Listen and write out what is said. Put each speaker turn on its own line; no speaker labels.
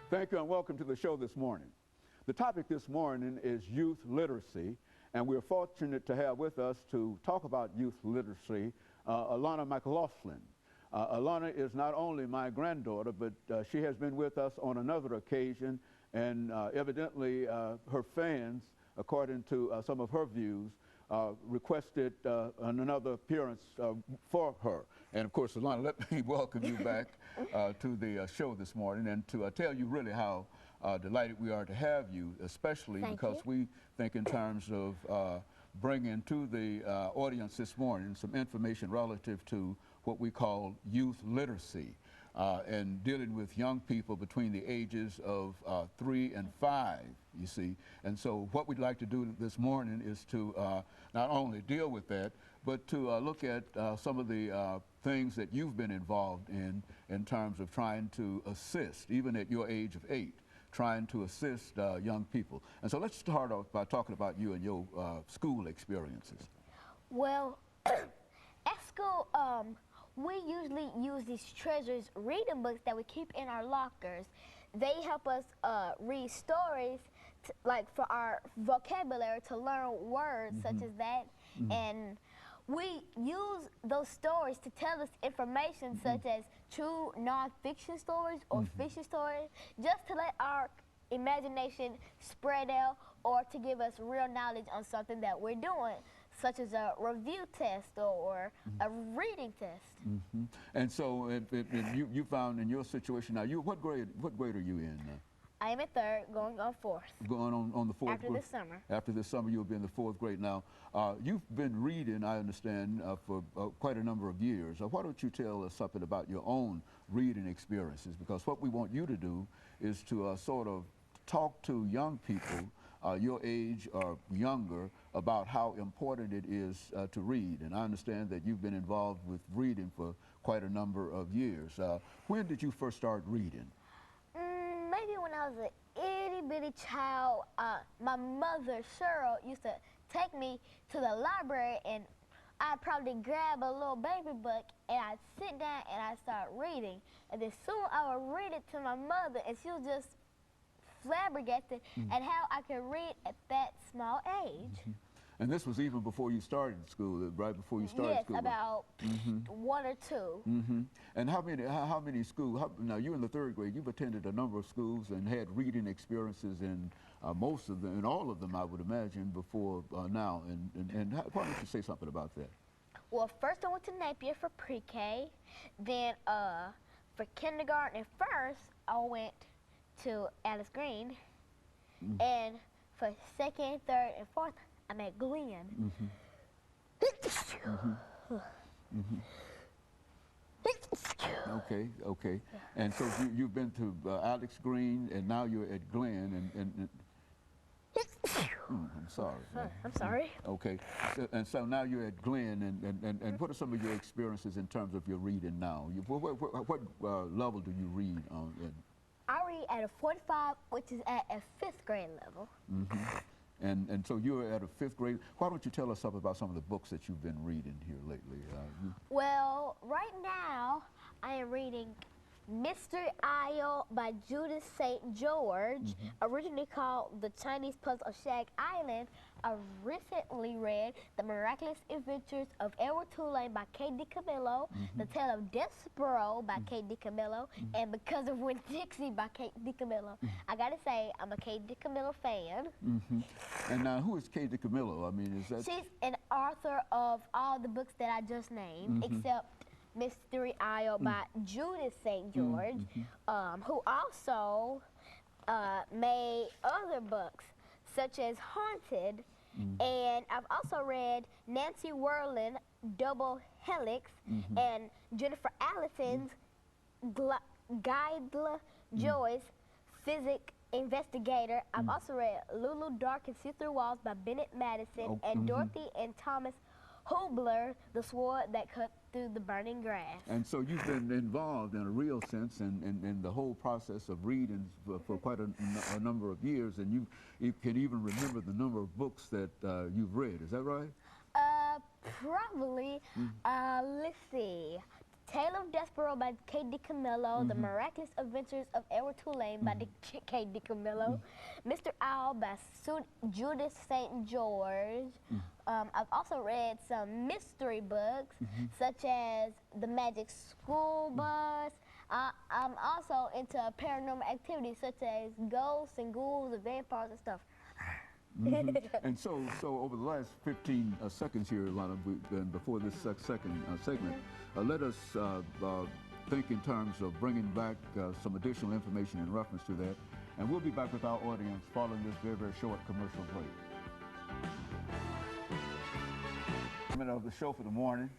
Thank you and welcome to the show this morning. The topic this morning is youth literacy, and we're fortunate to have with us to talk about youth literacy Alana McLaughlin. Alana is not only my granddaughter, but she has been with us on another occasion, and evidently her fans, according to some of her views, requested another appearance for her. And of course, Alana, let me welcome you back to the show this morning and to tell you really how delighted we are to have you, especially because we think in terms of bringing to the audience this morning some information relative to what we call youth literacy and dealing with young people between the ages of 3 and 5, you see. And so what we'd like to do this morning is to not only deal with that, but to look at some of the things that you've been involved in terms of trying to assist, even at your age of 8, trying to assist young people. And so let's start off by talking about you and your school experiences.
Well, at school, we usually use these treasures reading books that we keep in our lockers. They help us read stories, like for our vocabulary, to learn words such as that. And we use those stories to tell us information such as true non-fiction stories or fiction stories, just to let our imagination spread out or to give us real knowledge on something that we're doing, such as a review test or a reading test.
And so you found in your situation now, what grade are you in now?
I am in 3rd, going on 4th.
Going on the 4th.
After this summer.
After this summer, you'll be in the 4th grade. Now, you've been reading, I understand, for quite a number of years. Why don't you tell us something about your own reading experiences? Because what we want you to do is to sort of talk to young people your age or younger about how important it is to read. And I understand that you've been involved with reading for quite a number of years. When did you first start reading?
Maybe when I was an itty-bitty child. My mother, Cheryl, used to take me to the library, and I'd probably grab a little baby book, and I'd sit down and I'd start reading. And then soon I would read it to my mother, and she was just flabbergasted at how I could read at that small age.
And this was even before you started school, right before you started school?
Yes, about 1 or 2.
And how many schools, now you're in the 3rd grade, you've attended a number of schools and had reading experiences in most of them, in all of them, I would imagine, before now. And why don't you say something about that?
Well, first I went to Napier for pre-K, then for kindergarten and 1st, I went to Alice Green, and for 2nd, 3rd, and 4th, I'm at Glenn.
Okay. And so you've been to Alex Green, and now you're at Glenn, and I'm sorry.
I'm sorry.
Okay. And so now you're at Glenn, and what are some of your experiences in terms of your reading now? What level do you read on?
I read at a 45, which is at a 5th grade level.
And so you're at a 5th grade. Why don't you tell us something about some of the books that you've been reading here lately?
Well, right now I am reading Mystery Isle by Judith St. George, originally called The Chinese Puzzle of Shag Island. I recently read The Miraculous Adventures of Edward Tulane by Kate DiCamillo, The Tale of Despero by Kate DiCamillo, and Because of Winn-Dixie by Kate DiCamillo. I gotta say, I'm a Kate DiCamillo fan.
And now, who is Kate DiCamillo? I mean, is that...
She's an author of all the books that I just named, except Mystery Isle by Judith St. George, who also made other books, such as Haunted, and I've also read Nancy Werlin, Double Helix, and Jennifer Allison's Guidla Joyce, Physics Investigator. I've also read Lulu Dark and See-Through Walls by Bennett Madison, and Dorothy and Thomas Hobler, The Sword That Cut Through the Burning Grass.
And so you've been involved in a real sense in the whole process of reading for quite a number of years, and you can even remember the number of books that you've read. Is that right?
Probably. Let's see. Tale of Desperation Chaparral by K. DiCamillo, The Miraculous Adventures of Edward Tulane by K. DiCamillo, Mr. Owl by Judith St. George. I've also read some mystery books, such as The Magic School Bus. I'm also into paranormal activities, such as ghosts and ghouls and vampires and stuff.
And so over the last 15 seconds here, Alana, and before this second segment, let us think in terms of bringing back some additional information in reference to that. And we'll be back with our audience following this very, very short commercial break. Of the show for the morning.